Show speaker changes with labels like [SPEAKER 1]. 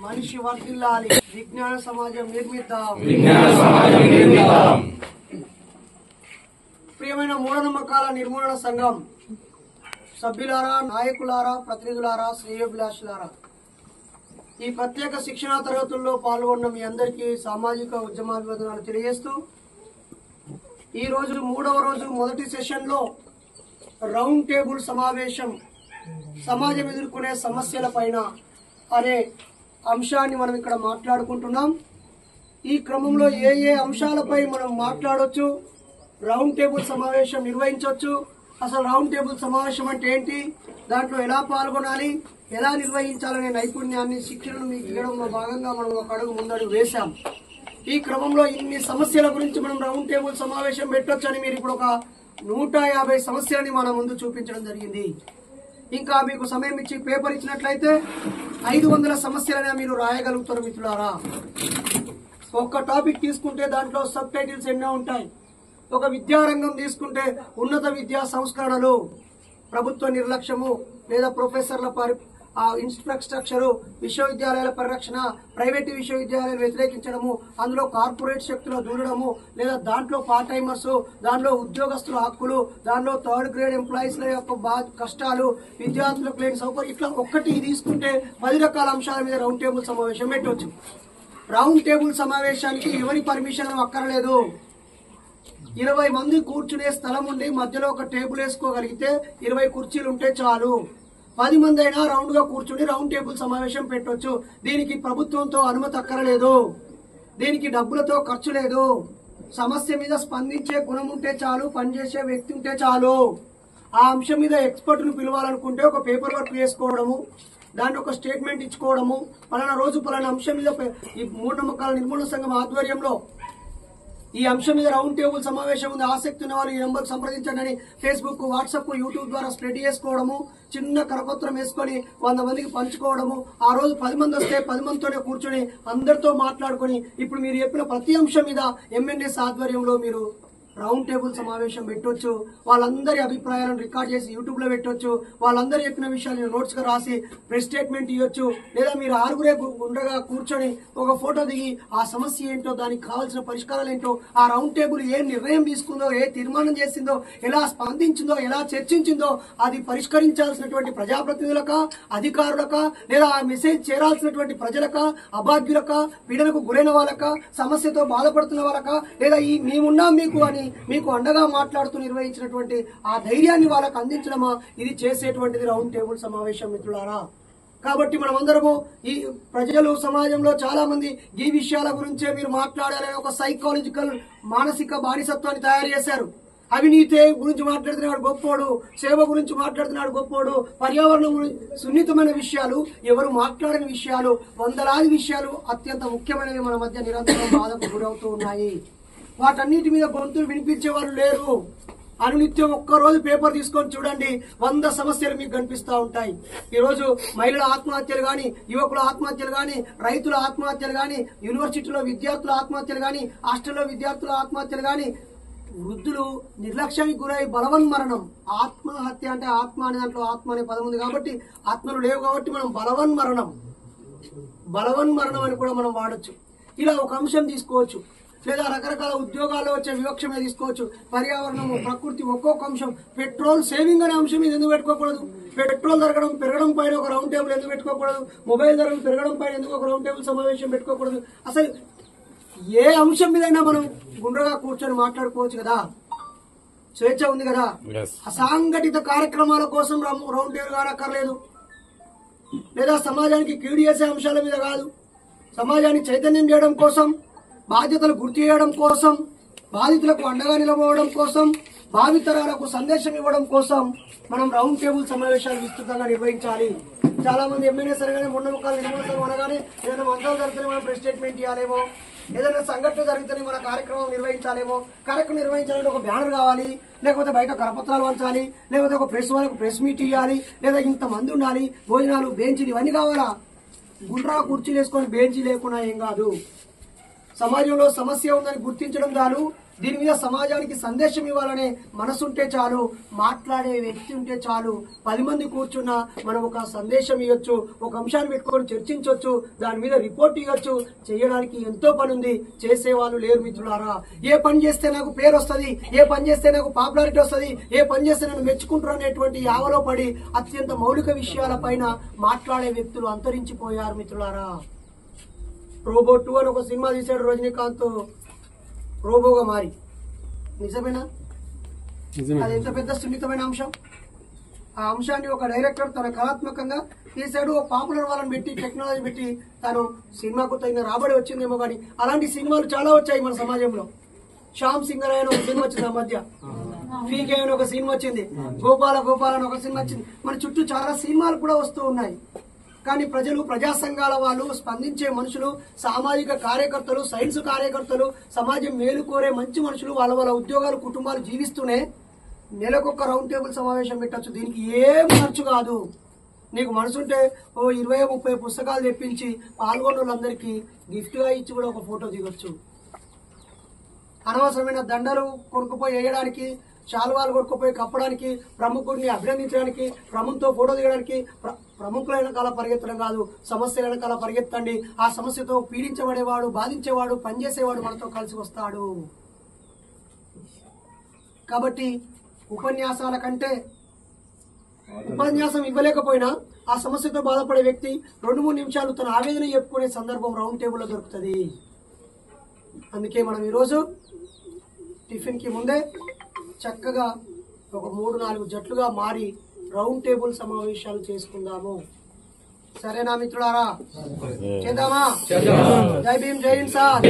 [SPEAKER 1] మనిషి వర్ధిల్లాలి, విజ్ఞాన సమాజం నిర్మిద్దాం. ప్రియమైన మూఢనమ్మకాల నిర్మూలన సంఘం సభ్యులారా, నాయకులారా, ప్రతినిధులారా, శ్రేయోభిలాషులారా, ఈ ప్రత్యేక శిక్షణా తరగతుల్లో పాల్గొన్న మీ అందరికీ సామాజిక ఉద్యమాభివందనాలు తెలియజేస్తూ, ఈ రోజు 3వ రోజు మొదటి సెషన్ లో రౌండ్ టేబుల్ సమావేశం సమాజం ఎదుర్కొనే సమస్యల పైన అనే అంశాన్ని మనం ఇక్కడ మాట్లాడుకుంటున్నాం. ఈ క్రమంలో ఏ ఏ అంశాలపై మనం మాట్లాడొచ్చు, రౌండ్ టేబుల్ సమావేశం నిర్వహించవచ్చు, అసలు రౌండ్ టేబుల్ సమావేశం అంటే ఏంటి, దాంట్లో ఎలా పాల్గొనాలి, ఎలా నిర్వహించాలనే నైపుణ్యాన్ని శిక్షణను మీకు ఇవ్వడంలో భాగంగా మనం ఒక అడుగు ముందడుగు వేశాం. ఈ క్రమంలో ఇన్ని సమస్యల గురించి మనం రౌండ్ టేబుల్ సమావేశం పెట్టొచ్చు అని మీరు ఇప్పుడు ఒక 150 సమస్యలని మన ముందు చూపించడం జరిగింది. ఇంకా మీకు సమయం ఇచ్చి పేపర్ ఇచ్చినట్లయితే 500 సమస్యలనే మీరు రాయగలుగుతారు మిత్రులారా. ఒక్క టాపిక్ తీసుకుంటే దాంట్లో సబ్ టైటిల్స్ ఎన్నో ఉంటాయి. ఒక విద్యారంగం తీసుకుంటే ఉన్నత విద్యా సంస్కరణలు, ప్రభుత్వ నిర్లక్ష్యము లేదా ప్రొఫెసర్ల ఇన్ఫ్రాస్ట్రక్చరు, విశ్వవిద్యాలయాల పరిరక్షణ, ప్రైవేటు విశ్వవిద్యాలయాలు వ్యతిరేకించడము, అందులో కార్పొరేట్ శక్తులు దూరడము, లేదా దాంట్లో పార్ట్ టైమర్స్, దానిలో ఉద్యోగస్తుల హక్కులు, దానిలో థర్డ్ గ్రేడ్ ఎంప్లాయీస్ యొక్క కష్టాలు, విద్యార్థులకు లేని సౌకర్యం, ఇట్లా ఒక్కటి తీసుకుంటే 10 రకాల అంశాల మీద రౌండ్ టేబుల్ సమావేశం పెట్టవచ్చు. రౌండ్ టేబుల్ సమావేశానికి ఎవరి పర్మిషన్ అక్కర్లేదు. 20 మంది కూర్చునే స్థలం ఉండి మధ్యలో ఒక టేబుల్ వేసుకోగలిగితే 20 కుర్చీలు ఉంటే చాలు. 10 మంది అయినా రౌండ్ గా కూర్చుని రౌండ్ టేబుల్ సమావేశం పెట్టొచ్చు. దీనికి ప్రభుత్వంతో అనుమతి అక్కరలేదు, దీనికి డబ్బులతో ఖర్చు లేదు. సమస్య మీద స్పందించే గుణం ఉంటే చాలు, పనిచేసే వ్యక్తి ఉంటే చాలు. ఆ అంశం మీద ఎక్స్పర్ట్ ను పిలవాలనుకుంటే ఒక పేపర్ వర్క్ చేసుకోవడము, దాంట్లో ఒక స్టేట్మెంట్ ఇచ్చుకోవడము, పలానా రోజు పలానా అంశం మీద ఈ మూఢనమ్మకాల నిర్మూలన సంఘం ఆధ్వర్యంలో ఈ అంశం మీద రౌండ్ టేబుల్ సమావేశం ఉంది, ఆసక్తి ఉన్న వాళ్ళు ఈ నెంబర్ సంప్రదించండి, ఫేస్బుక్, వాట్సాప్, యూట్యూబ్ ద్వారా స్ప్రెడ్ చేసుకోవడము, చిన్న కరపత్రం వేసుకొని 100 మందికి పంచుకోవడము. ఆ రోజు 10 మంది వస్తే 10 మందితోనే కూర్చొని అందరితో మాట్లాడుకొని ఇప్పుడు మీరు చెప్పిన ప్రతి అంశం మీద ఎంఎన్ఎస్ ఆధ్వర్యంలో మీరు రౌండ్ టేబుల్ సమావేశం పెట్టొచ్చు. వాళ్ళందరి అభిప్రాయాలను రికార్డ్ చేసి యూట్యూబ్ లో పెట్టొచ్చు. వాళ్ళందరూ చెప్పిన విషయాలు నోట్స్ గా రాసి ప్రెస్ స్టేట్మెంట్ ఇవ్వచ్చు. లేదా మీరు 6గురే ఉండగా కూర్చొని ఒక ఫోటో దిగి ఆ సమస్య ఏంటో, దానికి కావాల్సిన పరిష్కారాలు ఏంటో, ఆ రౌండ్ టేబుల్ ఏ నిర్ణయం తీసుకుందో, ఏ తీర్మానం చేసిందో, ఎలా స్పందించిందో, ఎలా చర్చించిందో, అది పరిష్కరించాల్సినటువంటి ప్రజాప్రతినిధులకా, అధికారులకా, లేదా ఆ మెసేజ్ చేరాల్సినటువంటి ప్రజలకా, అభాగ్యులకా, పీడనకు గురైన వాళ్ళకా, సమస్యతో బాధపడుతున్న వాళ్ళకా, లేదా ఈ మేమున్నాం మీకు అని మీకు అండగా మాట్లాడుతూ నిర్వహించినటువంటి ఆ ధైర్యాన్ని వాళ్ళకు అందించడమా ఇది చేసేటువంటిది రౌండ్ టేబుల్ సమావేశం మిత్రులారా. కాబట్టి మనమందరము ఈ ప్రజలు సమాజంలో చాలా మంది ఈ విషయాల గురించే మీరు మాట్లాడాలని ఒక సైకాలజికల్ మానసిక బానిసత్వాన్ని తయారు చేశారు. అవినీతి గురించి మాట్లాడుతున్నాడు గొప్పోడు, సేవ గురించి మాట్లాడుతున్నాడు గొప్పోడు, పర్యావరణం గురించి సున్నితమైన విషయాలు, ఎవరు మాట్లాడని విషయాలు, వందలాది విషయాలు అత్యంత ముఖ్యమైనవి మన మధ్య నిరంతరం బాధకు గురవుతూ ఉన్నాయి. వాటన్నిటి మీద గొంతులు వినిపించే వాళ్ళు లేరు. అనునిత్యం ఒక్కరోజు పేపర్ తీసుకొని చూడండి, 100 సమస్యలు మీకు కనిపిస్తూ ఉంటాయి. ఈ రోజు మహిళల ఆత్మహత్యలు గాని, యువకుల ఆత్మహత్యలు గాని, రైతుల ఆత్మహత్యలు గాని, యూనివర్సిటీలో విద్యార్థుల ఆత్మహత్యలు గాని, హాస్టల్లో విద్యార్థుల ఆత్మహత్యలు గాని, వృద్ధులు నిర్లక్ష్యానికి గురై బలవన్మరణం. ఆత్మహత్య అంటే ఆత్మ అనే దాంట్లో ఆత్మ అనే పదం ఉంది కాబట్టి ఆత్మలు లేవు కాబట్టి మనం బలవన్మరణం అని కూడా మనం వాడచ్చు. ఇలా ఒక అంశం తీసుకోవచ్చు. లేదా రకరకాల ఉద్యోగాల్లో వచ్చే వివక్ష మీద తీసుకోవచ్చు. పర్యావరణము, ప్రకృతి, ఒక్కొక్క అంశం. పెట్రోల్ సేవింగ్ అనే అంశం మీద ఎందుకు పెట్టుకోకూడదు? పెట్రోల్ పెరగడం పైన ఒక రౌండ్ టేబుల్ ఎందుకు పెట్టుకోకూడదు? మొబైల్ ధరలు పెరగడం పైన ఎందుకు ఒక రౌండ్ టేబుల్ సమావేశం పెట్టుకోకూడదు? అసలు ఏ అంశం మీదైనా మనం గుండ్రగా కూర్చొని మాట్లాడుకోవచ్చు కదా, స్వేచ్ఛ ఉంది కదా. అసాంఘటిత కార్యక్రమాల కోసం రౌండ్ టేబుల్ కానక్కర్లేదు, లేదా సమాజానికి కీడు చేసే అంశాల మీద కాదు, సమాజాన్ని చైతన్యం చేయడం కోసం, బాధ్యతలు గుర్తు చేయడం కోసం, బాధితులకు అండగా నిలబడడం కోసం, భావితరాలకు సందేశం ఇవ్వడం కోసం మనం రౌండ్ టేబుల్ సమావేశాలు విస్తృతంగా నిర్వహించాలి. చాలా మంది ఎంఎన్ఎస్ అనగానే మూఢనమ్మకాల నిర్మూలన సంఘం అనగానే ఏదైనా మంత్రాలు జరిగితే మనం ప్రెస్ స్టేట్మెంట్ ఇవ్వాలేమో, ఏదైనా సంఘటన జరిగితే మన కార్యక్రమం నిర్వహించాలేమో. కార్యక్రమం నిర్వహించాలంటే ఒక బ్యానర్ కావాలి, లేకపోతే బయట కరపత్రాలు వంచాలి, లేకపోతే ఒక ప్రెస్ వాళ్ళకు ప్రెస్ మీట్ ఇవ్వాలి, లేదా ఇంతమంది ఉండాలి, భోజనాలు, బెంచీలు ఇవన్నీ కావాలా? గుండ్రా కుర్చీలు వేసుకొని బెంచీ లేకుండా ఏం కాదు. సమాజంలో సమస్య ఉందని గుర్తించడం చాలు, దీని మీద సమాజానికి సందేశం ఇవ్వాలనే మనసుంటే చాలు, మాట్లాడే వ్యక్తి ఉంటే చాలు. 10 మంది కూర్చున్నా మనం ఒక సందేశం ఇవ్వచ్చు, ఒక అంశాన్ని పెట్టుకొని చర్చించవచ్చు, దాని మీద రిపోర్ట్ ఇవ్వచ్చు. చేయడానికి ఎంతో పని ఉంది, చేసేవాళ్ళు లేరు మిత్రులారా. ఏ పని చేస్తే నాకు పేరు వస్తుంది, ఏ పని చేస్తే నాకు పాపులారిటీ వస్తుంది, ఏ పని చేస్తే నన్ను మెచ్చుకుంటారు అనేటువంటి యావలో పడి అత్యంత మౌలిక విషయాల పైన మాట్లాడే వ్యక్తులు అంతరించిపోయారు మిత్రులారా. రోబో 2 అని ఒక సినిమా తీశాడు రజనీకాంత్, రోబోగా మారి. నిజమేనా? అది ఎంత పెద్ద సున్నితమైన అంశం. ఆ అంశాన్ని ఒక డైరెక్టర్ తన కళాత్మకంగా తీశాడు. ఒక పాపులర్ వాళ్ళని పెట్టి, టెక్నాలజీ పెట్టి తను సినిమాకు తగిన రాబడి వచ్చిందేమో కానీ అలాంటి సినిమాలు చాలా వచ్చాయి మన సమాజంలో. శ్యామ్ సింగర్ అయిన ఒక సినిమా వచ్చింది, ఆ మధ్య పీకే అని ఒక సినిమా వచ్చింది, గోపాల గోపాల అని ఒక సినిమా వచ్చింది. మన చుట్టూ చాలా సినిమాలు కూడా వస్తూ ఉన్నాయి. కానీ ప్రజలు, ప్రజా సంఘాల వాళ్ళు, స్పందించే మనుషులు, సామాజిక కార్యకర్తలు, సైన్స్ కార్యకర్తలు, సమాజం మేలు కోరే మంచి మనుషులు వాళ్ళ వాళ్ళ ఉద్యోగాలు, కుటుంబాలు జీవిస్తూనే నెలకొక రౌండ్ టేబుల్ సమావేశం పెట్టచ్చు. దీనికి ఏం ఖర్చు కాదు. నీకు మనసుంటే ఓ 20-30 పుస్తకాలు తెప్పించి పాల్గొన్న వాళ్ళందరికీ గిఫ్ట్ గా ఇచ్చి కూడా ఒక ఫోటో దిగొచ్చు. అనవసరమైన దండలు కొనుక్కుపోయి వేయడానికి, శాల్వాలు కొట్టుకుపోయి కప్పడానికి, ప్రముఖుడిని అభినందించడానికి, ప్రముఖంతో ఫోటో దిగడానికి, ప్రముఖుల వెనకాల పరిగెత్తడం కాదు, సమస్యల వెనకాల పరిగెత్తండి. ఆ సమస్యతో పీడించబడేవాడు, బాధించేవాడు, పనిచేసేవాడు మనతో కలిసి వస్తాడు. కాబట్టి ఉపన్యాసాల కంటే ఉపన్యాసం ఇవ్వలేకపోయినా ఆ సమస్యతో బాధపడే వ్యక్తి 2-3 నిమిషాలు తన ఆవేదన చెప్పుకునే సందర్భం రౌండ్ టేబుల్లో దొరుకుతుంది. అందుకే మనం ఈరోజు టిఫిన్ కి ముందే చక్కగా ఒక 3-4 జట్లుగా మారి రౌండ్ టేబుల్ సమావేశాలు చేసుకుందాము. సరేనా మిత్రులారా? చేద్దామా? జై భీమ్, జై హింద్ సార్.